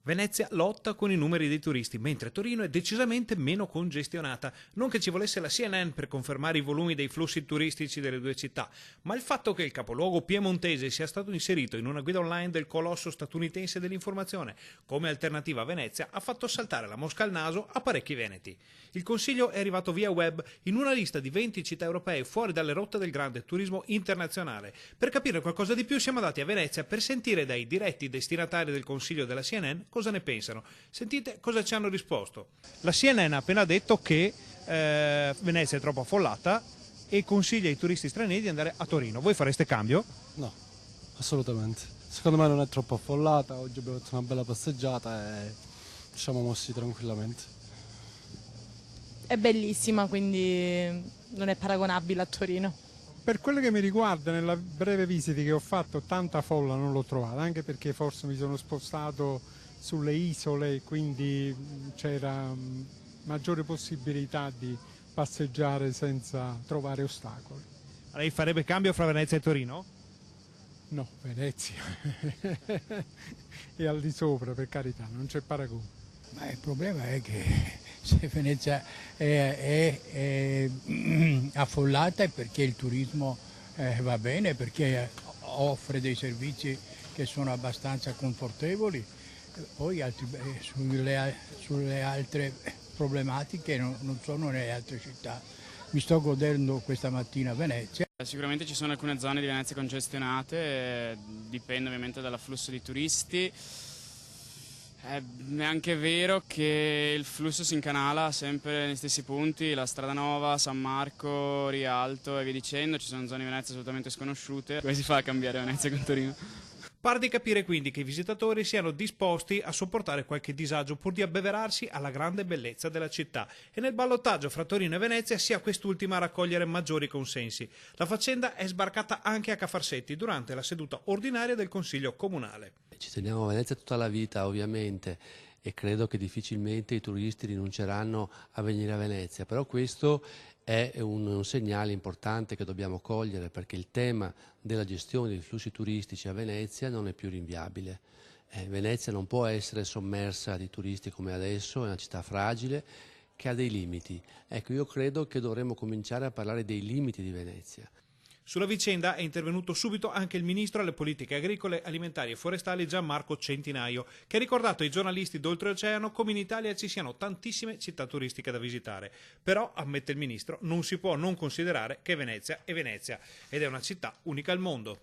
Venezia lotta con i numeri dei turisti, mentre Torino è decisamente meno congestionata. Non che ci volesse la CNN per confermare i volumi dei flussi turistici delle due città, ma il fatto che il capoluogo piemontese sia stato inserito in una guida online del colosso statunitense dell'informazione come alternativa a Venezia ha fatto saltare la mosca al naso a parecchi veneti. Il consiglio è arrivato via web in una lista di 20 città europee fuori dalle rotte del grande turismo internazionale. Per capire qualcosa di più siamo andati a Venezia per sentire dai diretti destinatari del consiglio della CNN cosa ne pensano. Sentite cosa ci hanno risposto. La CNN ha appena detto che Venezia è troppo affollata e consiglia ai turisti stranieri di andare a Torino. Voi fareste cambio? No, assolutamente. Secondo me non è troppo affollata, oggi abbiamo fatto una bella passeggiata e ci siamo mossi tranquillamente. È bellissima, quindi non è paragonabile a Torino. Per quello che mi riguarda, nella breve visita che ho fatto, tanta folla non l'ho trovata, anche perché forse mi sono spostato sulle isole, quindi c'era maggiore possibilità di passeggiare senza trovare ostacoli. Lei farebbe cambio fra Venezia e Torino? No, Venezia è al di sopra, per carità, non c'è paragone. Ma il problema è che se Venezia è affollata è perché il turismo va bene, perché offre dei servizi che sono abbastanza confortevoli, poi sulle altre problematiche non sono nelle altre città. Mi sto godendo questa mattina a Venezia. Sicuramente ci sono alcune zone di Venezia congestionate, dipende ovviamente dall'afflusso di turisti. È anche vero che il flusso si incanala sempre negli stessi punti, la Strada Nova, San Marco, Rialto e via dicendo, ci sono zone di Venezia assolutamente sconosciute. Come si fa a cambiare Venezia con Torino? Pare di capire quindi che i visitatori siano disposti a sopportare qualche disagio pur di abbeverarsi alla grande bellezza della città e nel ballottaggio fra Torino e Venezia sia quest'ultima a raccogliere maggiori consensi. La faccenda è sbarcata anche a Cafarsetti durante la seduta ordinaria del Consiglio Comunale. Ci teniamo a Venezia tutta la vita ovviamente e credo che difficilmente i turisti rinunceranno a venire a Venezia, però questo è un segnale importante che dobbiamo cogliere perché il tema della gestione dei flussi turistici a Venezia non è più rinviabile. Venezia non può essere sommersa di turisti come adesso, è una città fragile che ha dei limiti. Ecco, io credo che dovremmo cominciare a parlare dei limiti di Venezia. Sulla vicenda è intervenuto subito anche il ministro alle politiche agricole, alimentari e forestali Gianmarco Centinaio, che ha ricordato ai giornalisti d'oltreoceano come in Italia ci siano tantissime città turistiche da visitare. Però, ammette il ministro, non si può non considerare che Venezia è Venezia ed è una città unica al mondo.